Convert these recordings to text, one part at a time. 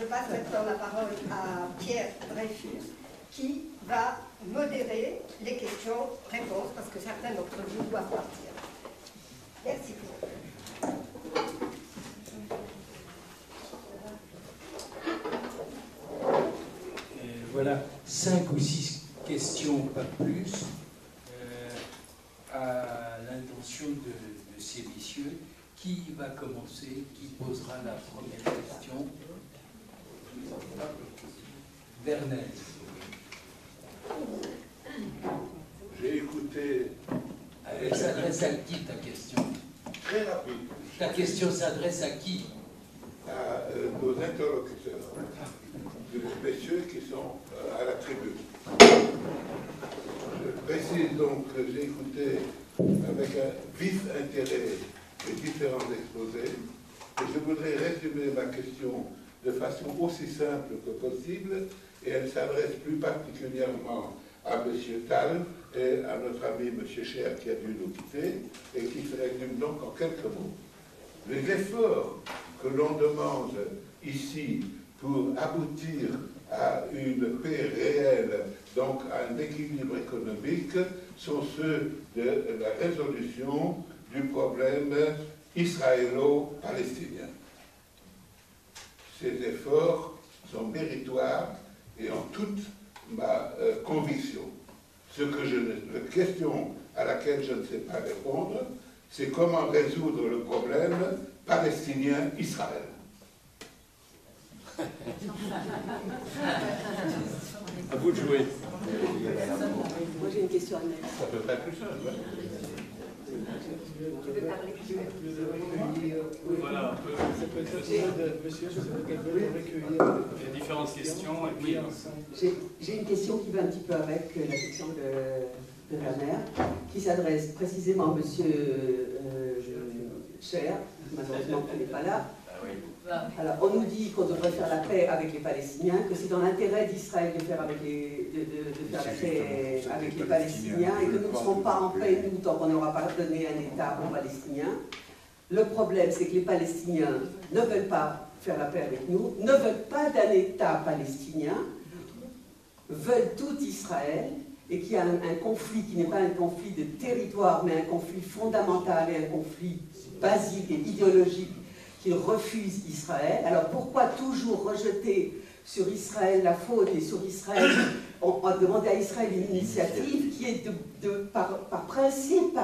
je passe maintenant la parole à Pierre Dreyfus, qui va modérer les questions-réponses, parce que certains d'entre vous doivent partir. Merci beaucoup. Voilà 5 ou 6 questions, pas plus, à l'intention de ces messieurs. Qui va commencer? Qui posera la première question? Werner. J'ai écouté... Elle s'adresse à qui ta question? Très rapide. Ta question s'adresse à qui? À nos interlocuteurs, les messieurs qui sont à la tribune. Je précise donc que j'ai écouté avec un vif intérêt les différents exposés, et je voudrais résumer ma question de façon aussi simple que possible, et elle s'adresse plus particulièrement à M. Tal et à notre ami M. Cher qui a dû nous quitter, et qui se résume donc en quelques mots. Les efforts que l'on demande ici pour aboutir à une paix réelle, donc à un équilibre économique, sont ceux de la résolution du problème israélo-palestinien. Ces efforts sont méritoires et en toute ma conviction. La question à laquelle je ne sais pas répondre, c'est comment résoudre le problème palestinien-Israël. À vous de jouer. Moi j'ai une question annexe. Ça peut pas être plus simple. Voilà, monsieur, il y a différentes questions. Et puis, j'ai une question qui va un petit peu avec la question de Werner, qui s'adresse précisément à monsieur Cher, malheureusement qui n'est pas là. Alors, on nous dit qu'on devrait faire la paix avec les Palestiniens, que c'est dans l'intérêt d'Israël de faire la paix avec les Palestiniens, et que nous ne serons pas en paix, nous, tant qu'on n'aura pas donné un État aux Palestiniens. Le problème, c'est que les Palestiniens ne veulent pas faire la paix avec nous, ne veulent pas d'un État palestinien, veulent tout Israël, et qu'il y a un conflit qui n'est pas un conflit de territoire, mais un conflit fondamental et un conflit basique et idéologique qui refuse Israël. Alors pourquoi toujours rejeter sur Israël la faute et sur Israël, on va demander à Israël une initiative qui est par principe,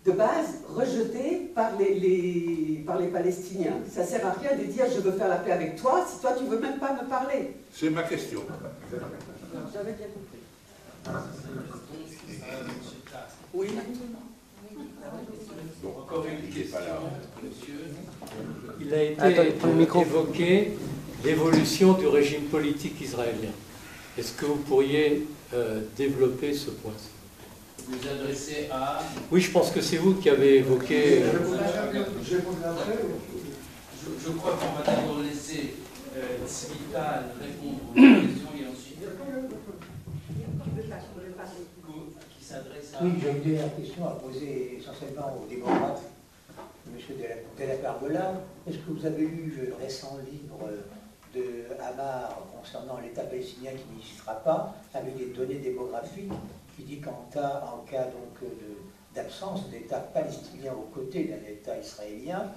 de base, rejetée par les Palestiniens. Ça ne sert à rien de dire je veux faire la paix avec toi si toi tu ne veux même pas me parler. C'est ma question. J'avais bien compris. Oui. Bon, encore une question, monsieur. Il a été évoqué l'évolution du régime politique israélien. Est-ce que vous pourriez développer ce point? Vous adressez à... Oui, je pense que c'est vous qui avez évoqué... Je crois qu'on va d'abord laisser Tzvital répondre aux questions et ensuite... Qui s'adresse à... Oui, j'ai une dernière question à poser essentiellement au démocrate, M. Della Pergola. Est-ce que vous avez lu le récent livre de Hamar concernant l'État palestinien qui n'existera pas, avec des données démographiques, qui dit qu'en cas donc d'absence d'État palestinien aux côtés d'un État israélien,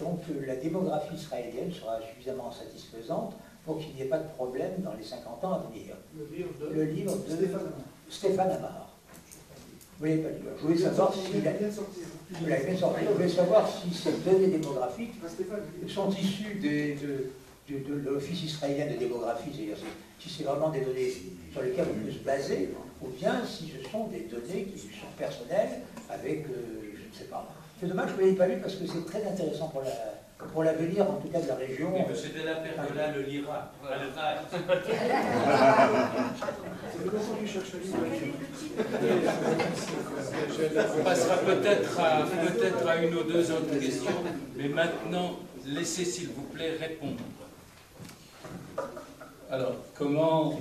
donc la démographie israélienne sera suffisamment satisfaisante pour qu'il n'y ait pas de problème dans les 50 ans à venir. Le livre de Stéphane Hamar. Vous l'avez pas lu. Je voulais savoir si je voulais savoir si ces données démographiques sont issues de l'Office israélien de démographie, c'est-à-dire si c'est vraiment des données sur lesquelles on peut se baser, ou bien si ce sont des données qui sont personnelles avec, je ne sais pas. C'est dommage que je ne l'ai pas lu parce que c'est très intéressant pour l'avenir, en tout cas de la région. Oui, M. Della Pergola le lira. On passera peut-être à une ou deux autres questions, mais maintenant, laissez s'il vous plaît répondre. Alors, comment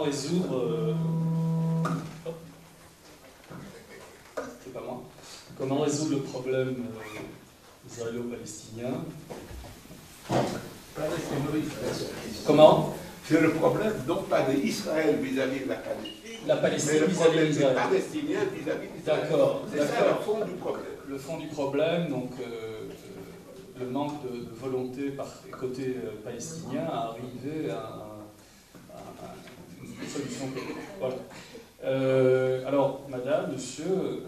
résoudre... C'est pas moi. Comment résoudre le problème israélo-palestinien? Comment? C'est le problème, non pas d'Israël vis-à-vis de la Palestine, La Palestine mais le vis-à-vis problème des d'Israël. Palestiniens vis-à-vis d'Israël. D'accord. C'est ça le fond du problème. Le fond du problème, donc le manque de volonté par côté palestinien à arriver à une solution commune. Voilà. Alors, madame, monsieur,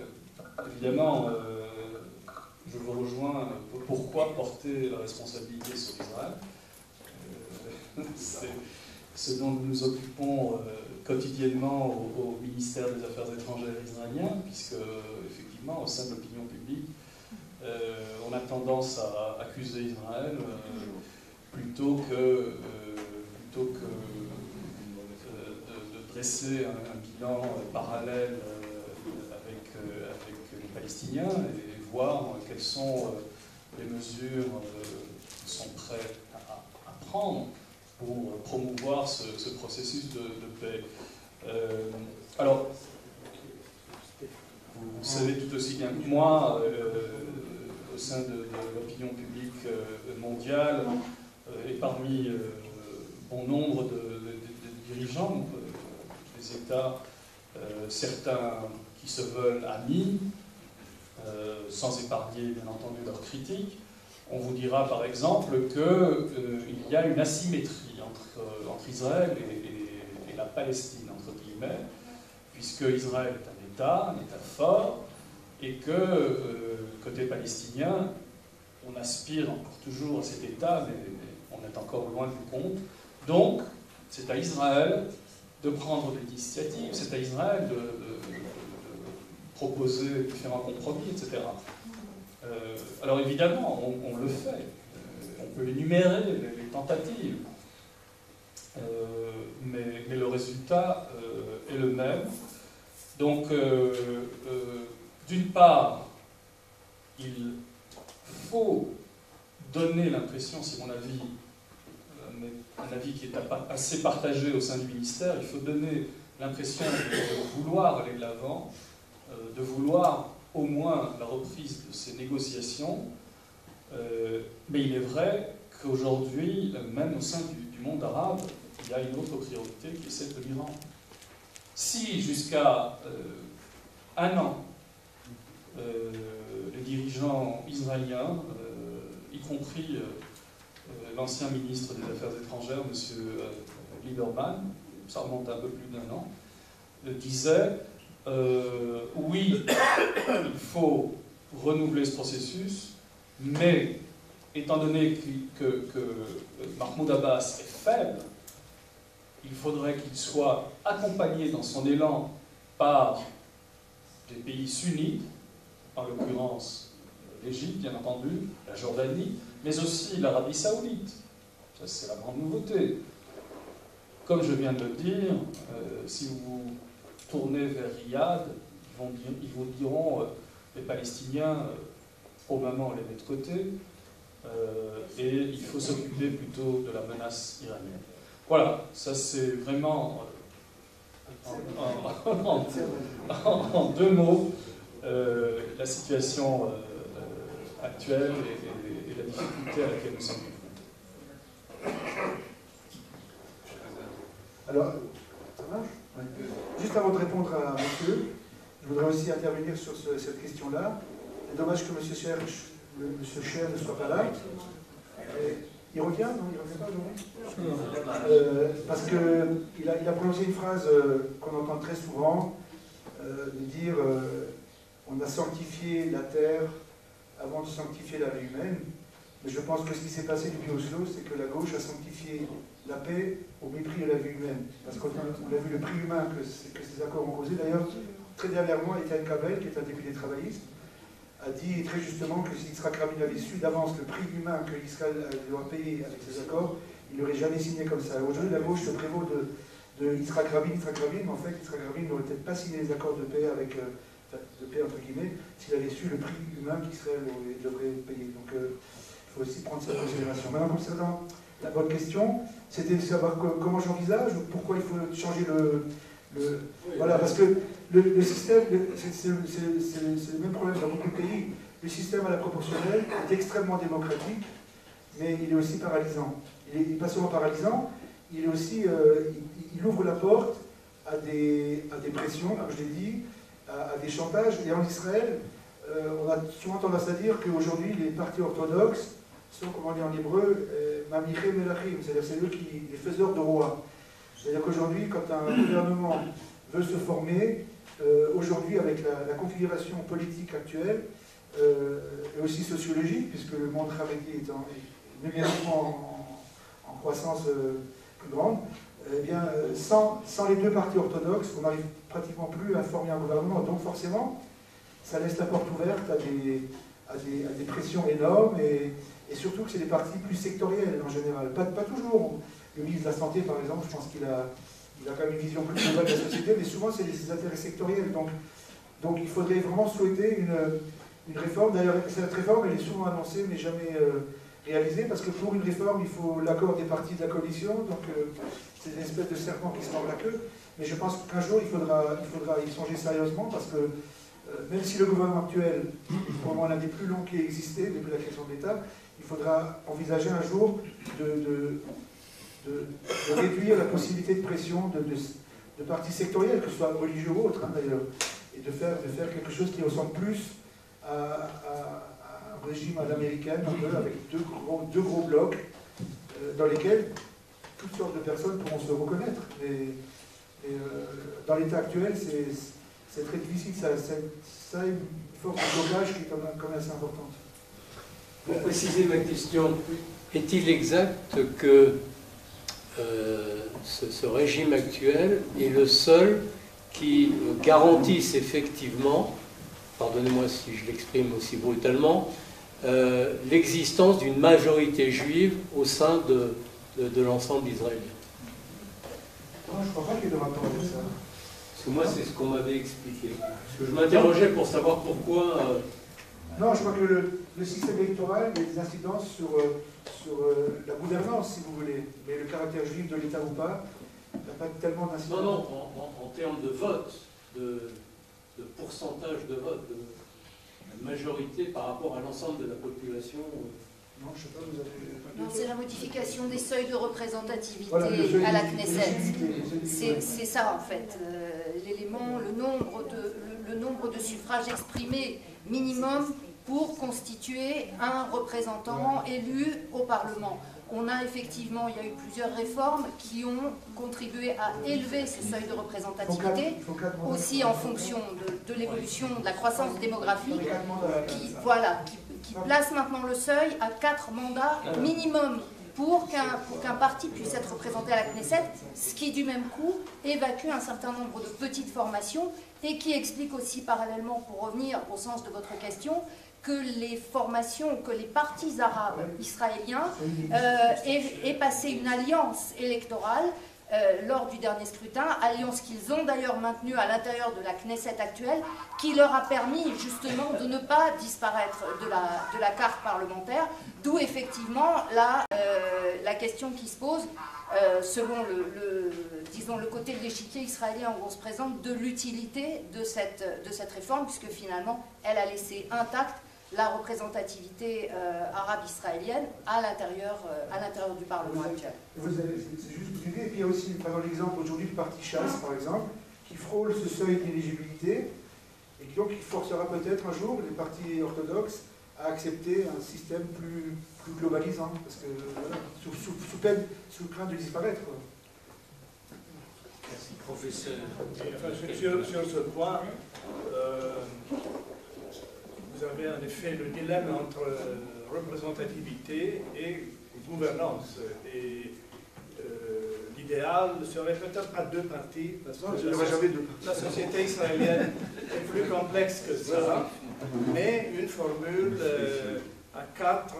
évidemment, je vous rejoins. Pourquoi porter la responsabilité sur Israël? C'est ce dont nous nous occupons quotidiennement au ministère des Affaires étrangères israélien, puisque, effectivement, au sein de l'opinion publique, on a tendance à accuser Israël plutôt que de dresser un bilan parallèle avec les Palestiniens et voir quelles sont les mesures qu'ils sont prêts à prendre pour promouvoir ce processus de paix. Alors, vous savez tout aussi bien que moi, au sein de l'opinion publique mondiale et parmi bon nombre de dirigeants des États, certains qui se veulent amis, sans épargner bien entendu leurs critiques, on vous dira par exemple qu'il y a une asymétrie entre Israël et la Palestine, entre guillemets, puisque Israël est un État fort, et que côté palestinien, on aspire encore toujours à cet État, mais on est encore loin du compte. Donc, c'est à Israël de prendre des initiatives, c'est à Israël de proposer différents compromis, etc. Alors évidemment, on le fait. On peut énumérer les tentatives. Mais le résultat est le même. Donc, d'une part, il faut donner l'impression, c'est mon avis, mais un avis qui est assez partagé au sein du ministère, il faut donner l'impression de vouloir aller de l'avant, de vouloir au moins la reprise de ces négociations, mais il est vrai qu'aujourd'hui, même au sein du monde arabe, il y a une autre priorité qui est celle de l'Iran. Si jusqu'à un an, les dirigeants israéliens, y compris l'ancien ministre des Affaires étrangères, M. Lieberman, ça remonte à un peu plus d'1 an, disaient oui, il faut renouveler ce processus, mais étant donné que Mahmoud Abbas est faible, il faudrait qu'il soit accompagné dans son élan par des pays sunnites, en l'occurrence l'Égypte, bien entendu, la Jordanie, mais aussi l'Arabie Saoudite. Ça, c'est la grande nouveauté. Comme je viens de le dire, si vous tournez vers Riyad, ils vous diront les Palestiniens, probablement on les met de côté, et il faut s'occuper plutôt de la menace iranienne. Voilà, ça c'est vraiment en 2 mots la situation actuelle et la difficulté à laquelle nous sommes confrontés. Alors, ça marche? Ouais. Juste avant de répondre à monsieur, je voudrais aussi intervenir sur cette question-là. C'est dommage que monsieur Cher ne soit pas là. Il revient, non? Il ne revient pas aujourd'hui? Parce qu'il a prononcé une phrase qu'on entend très souvent, de dire on a sanctifié la terre avant de sanctifier la vie humaine. Mais je pense que ce qui s'est passé depuis Oslo, c'est que la gauche a sanctifié la paix au mépris de la vie humaine. Parce qu'on a vu le prix humain que ces accords ont causé. D'ailleurs, très dernièrement, Étienne Cabel, qui est un député travailliste, a dit très justement que si Yitzhak Rabin avait su d'avance le prix humain que Israël doit payer avec ces accords, il n'aurait jamais signé comme ça. Aujourd'hui, la gauche se prévaut de Yitzhak Rabin, mais en fait, Yitzhak Rabin n'aurait peut-être pas signé les accords de paix avec, de paix entre guillemets, s'il avait su le prix humain qu'Israël devrait payer. Donc, il faut aussi prendre cette considération. Maintenant, concernant votre question, c'était de savoir comment j'envisage, pourquoi il faut changer voilà, parce que le système, c'est le même problème dans beaucoup de pays. Le système à la proportionnelle est extrêmement démocratique, mais il est aussi paralysant. il n'est pas seulement paralysant, il est aussi, il ouvre la porte à des pressions, comme je l'ai dit, à des chantages. Et en Israël, on a souvent tendance à dire qu'aujourd'hui, les partis orthodoxes sont, comme on dit en hébreu, Mamiché Melachim, c'est-à-dire c'est eux les faiseurs de rois. C'est-à-dire qu'aujourd'hui, quand un gouvernement veut se former, aujourd'hui, avec la configuration politique actuelle, et aussi sociologique, puisque le monde haredi est numériquement en croissance plus grande, eh bien, sans les deux partis orthodoxes, on n'arrive pratiquement plus à former un gouvernement. Donc forcément, ça laisse la porte ouverte à des pressions énormes, et surtout que c'est des partis plus sectoriels en général. Pas toujours. Le ministre de la Santé, par exemple, je pense qu'il a quand même une vision plus globale de la société, mais souvent c'est des intérêts sectoriels. Donc il faudrait vraiment souhaiter une réforme. D'ailleurs, cette réforme, elle est souvent annoncée, mais jamais réalisée, parce que pour une réforme, il faut l'accord des partis de la coalition, donc c'est une espèce de serpent qui se mord la queue. Mais je pense qu'un jour, il faudra y songer sérieusement, parce que même si le gouvernement actuel est probablement l'un des plus longs qui ait existé depuis la création de l'État, il faudra envisager un jour de réduire la possibilité de pression de partis sectoriels, que ce soit religieux ou autres, hein, d'ailleurs, et de faire quelque chose qui ressemble plus à un régime à l'américaine, avec deux gros blocs dans lesquels toutes sortes de personnes pourront se reconnaître. Mais dans l'état actuel, c'est très difficile. Ça a une forme de blocage qui est quand même assez importante. Pour préciser ma question, est-il exact que ce régime actuel est le seul qui garantisse effectivement, pardonnez-moi si je l'exprime aussi brutalement, l'existence d'une majorité juive au sein de l'ensemble d'Israël? Non, je ne crois pas qu'il y ait de rapport avec ça. Parce que moi, c'est ce qu'on m'avait expliqué. Parce que je m'interrogeais pour savoir pourquoi... Non, je crois que le système électoral, il y a des incidences sur la gouvernance, si vous voulez. Mais le caractère juif de l'État ou pas, il n'y a pas tellement d'incidence. Non, en termes de vote, de pourcentage de vote, de majorité par rapport à l'ensemble de la population. Non, je ne sais pas, vous avez... Non, c'est la modification des seuils de représentativité voilà, à la Knesset. C'est ça, en fait. L'élément, le nombre de suffrages exprimés minimum pour constituer un représentant élu au Parlement. On a effectivement, il y a eu plusieurs réformes qui ont contribué à élever ce seuil de représentativité, aussi en fonction de l'évolution, de la croissance démographique, qui place maintenant le seuil à 4 mandats minimum pour qu'un parti puisse être représenté à la Knesset, ce qui du même coup évacue un certain nombre de petites formations et qui explique aussi parallèlement, pour revenir au sens de votre question, que les formations, que les partis arabes israéliens aient passé une alliance électorale lors du dernier scrutin, alliance qu'ils ont d'ailleurs maintenue à l'intérieur de la Knesset actuelle, qui leur a permis justement de ne pas disparaître de la carte parlementaire, d'où effectivement la question qui se pose, selon disons, le côté de l'échiquier israélien où on se présente, de l'utilité de cette réforme, puisque finalement elle a laissé intacte la représentativité arabe-israélienne à l'intérieur du Parlement actuel. C'est juste une idée. Et puis il y a aussi, par exemple, l'exemple aujourd'hui du parti Chasse, par exemple, qui frôle ce seuil d'éligibilité et qui donc forcera peut-être un jour les partis orthodoxes à accepter un système plus globalisant, parce que voilà, sous crainte de disparaître, quoi. Merci, professeur. Sur ce point, vous avez en effet le dilemme entre représentativité et gouvernance. Et l'idéal serait peut-être pas 2 partis, parce que la société israélienne est plus complexe que ça, mais une formule à 4,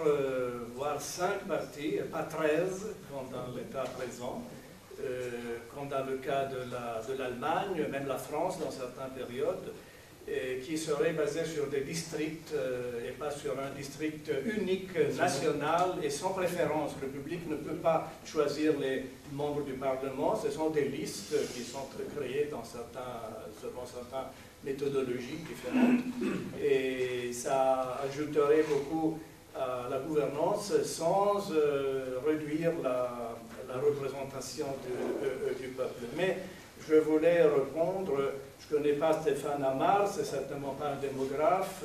voire 5 partis, pas 13, comme dans l'état présent, comme dans le cas de l'Allemagne, même la France dans certaines périodes, qui serait basé sur des districts et pas sur un district unique, national et sans préférence. Le public ne peut pas choisir les membres du Parlement, ce sont des listes qui sont créées selon certaines méthodologies différentes. Et ça ajouterait beaucoup à la gouvernance sans réduire la représentation du peuple. Mais je voulais répondre, je ne connais pas Stéphane Amar, c'est certainement pas un démographe,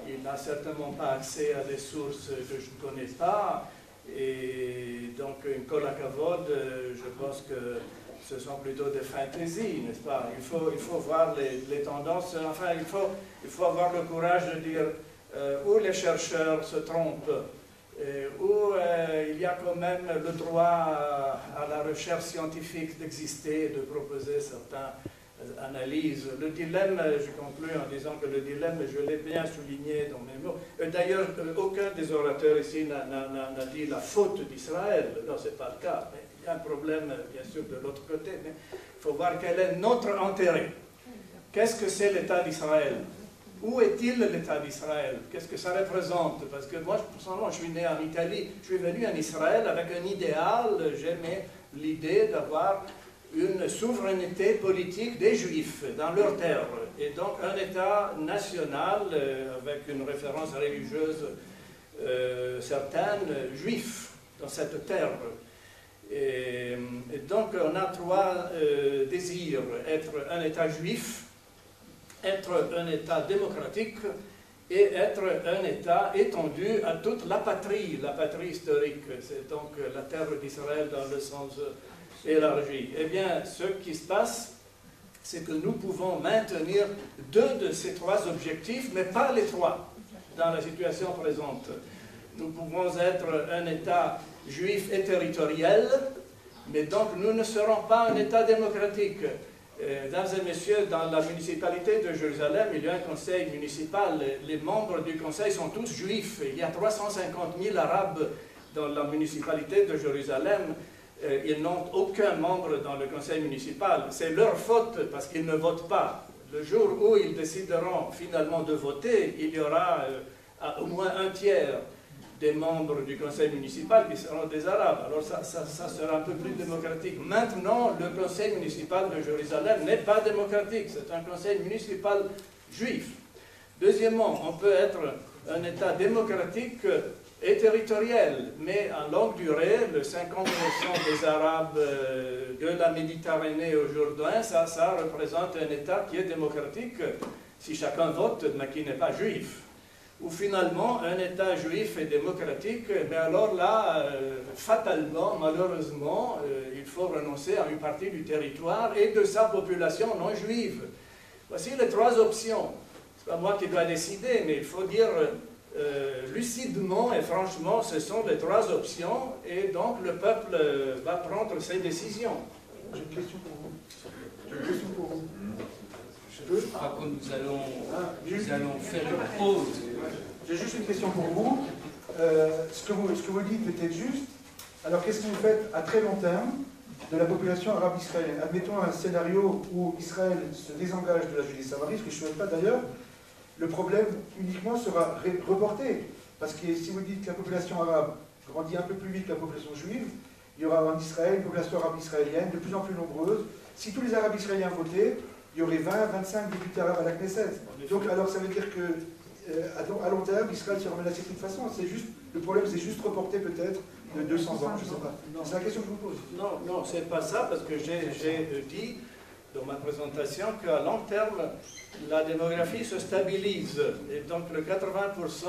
il n'a certainement pas accès à des sources que je ne connais pas, et donc une kolakavod, je pense que ce sont plutôt des fantaisies, n'est-ce pas? Il faut voir les tendances, enfin il faut avoir le courage de dire où les chercheurs se trompent, où il y a quand même le droit à la recherche scientifique d'exister, de proposer certaines analyses. Le dilemme, je conclue en disant que le dilemme, je l'ai bien souligné dans mes mots. D'ailleurs, aucun des orateurs ici n'a dit la faute d'Israël. Non, ce n'est pas le cas. Mais il y a un problème, bien sûr, de l'autre côté. Mais il faut voir quel est notre intérêt. Qu'est-ce que c'est l'État d'Israël? Où est-il l'État d'Israël? Qu'est-ce que ça représente? Parce que moi, personnellement, je suis né en Italie, je suis venu en Israël avec un idéal, j'aimais l'idée d'avoir une souveraineté politique des Juifs dans leurs terres. Et donc un État national avec une référence religieuse certaine, juif, dans cette terre. Et donc on a trois désirs: être un État juif, être un État démocratique et être un État étendu à toute la patrie historique. C'est donc la terre d'Israël dans le sens élargi. Eh bien, ce qui se passe, c'est que nous pouvons maintenir deux de ces trois objectifs, mais pas les trois, dans la situation présente. Nous pouvons être un État juif et territorial, mais donc nous ne serons pas un État démocratique. Mesdames et messieurs, dans la municipalité de Jérusalem, il y a un conseil municipal. Les membres du conseil sont tous juifs. Il y a 350 000 arabes dans la municipalité de Jérusalem. Ils n'ont aucun membre dans le conseil municipal. C'est leur faute parce qu'ils ne votent pas. Le jour où ils décideront finalement de voter, il y aura au moins un tiers des membres du conseil municipal qui seront des Arabes. Alors ça sera un peu plus démocratique. Maintenant, le conseil municipal de Jérusalem n'est pas démocratique. C'est un conseil municipal juif. Deuxièmement, on peut être un État démocratique et territorial, mais en longue durée, le 50% des Arabes de la Méditerranée au Jourdain, ça représente un État qui est démocratique si chacun vote, mais qui n'est pas juif. Ou finalement, un État juif et démocratique, mais alors là, fatalement, malheureusement, il faut renoncer à une partie du territoire et de sa population non juive. Voici les trois options. Ce n'est pas moi qui dois décider, mais il faut dire lucidement et franchement, ce sont les trois options, et donc le peuple va prendre ses décisions. J'ai une question pour vous. Je crois que nous allons faire une pause. J'ai juste une question pour vous. Ce que vous dites est peut-être juste. Alors qu'est-ce que vous faites à très long terme de la population arabe israélienne? Admettons un scénario où Israël se désengage de la Judée-Samarie, ce que je ne souhaite pas d'ailleurs. Le problème uniquement sera reporté. Parce que si vous dites que la population arabe grandit un peu plus vite que la population juive, il y aura en Israël une population arabe israélienne de plus en plus nombreuse. Si tous les arabes israéliens votaient, il y aurait 20-25 députés arabes à la Knesset. Donc alors ça veut dire que à long terme, Israël sera menacé de toute façon. Le problème, c'est juste reporter peut-être de 200 ans, je ne sais pas. C'est la question que je vous pose. Non, c'est pas ça, parce que j'ai dit dans ma présentation qu'à long terme, la démographie se stabilise. Et donc le 80%,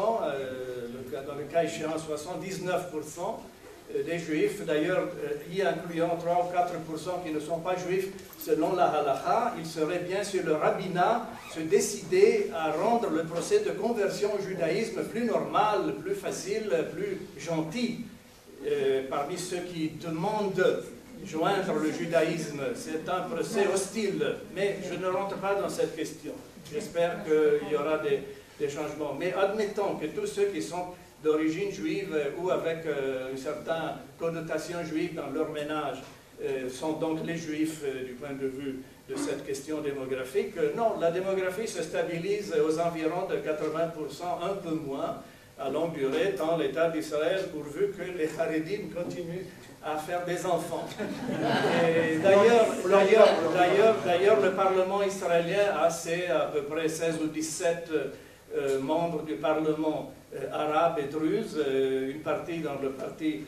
dans le cas échéant 79% des juifs, d'ailleurs, y incluant 3 ou 4% qui ne sont pas juifs, selon la halakha, il serait bien sur le rabbinat se décider à rendre le procès de conversion au judaïsme plus normal, plus facile, plus gentil. Parmi ceux qui demandent joindre le judaïsme, c'est un procès hostile, mais je ne rentre pas dans cette question. J'espère qu'il y aura des changements. Mais admettons que tous ceux qui sont d'origine juive ou avec une certaine connotation juive dans leur ménage sont donc les juifs du point de vue de cette question démographique. Non, la démographie se stabilise aux environs de 80%, un peu moins, à longue durée, dans l'État d'Israël, pourvu que les Haredim continuent à faire des enfants. Et d'ailleurs, le Parlement israélien a à peu près 16 ou 17 membres du Parlement arabe et druze, une partie dans le parti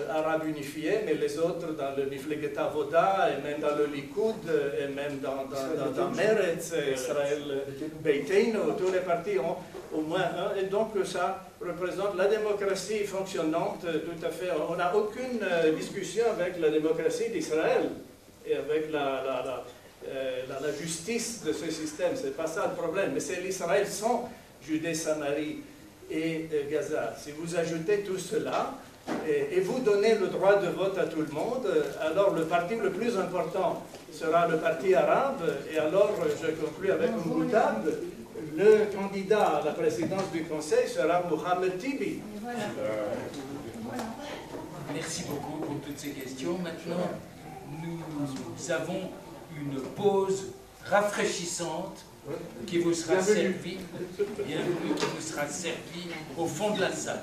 arabe unifié, mais les autres dans le Mifleget Avoda, et même dans le Likoud, et même dans Meretz, Israël Beiteinu, tous les partis ont au moins un, et donc ça représente la démocratie fonctionnante tout à fait. On n'a aucune discussion avec la démocratie d'Israël et avec la justice de ce système, c'est pas ça le problème, mais c'est l'Israël sans Judée, Samarie et Gaza. Si vous ajoutez tout cela, et vous donnez le droit de vote à tout le monde, alors le parti le plus important sera le parti arabe, et alors, je conclue avec un boutade, le candidat à la présidence du Conseil sera Mohamed Tibi. Voilà. Merci beaucoup pour toutes ces questions. Maintenant, nous avons une pause rafraîchissante qui vous sera servie, bienvenue, qui vous sera servie au fond de la salle.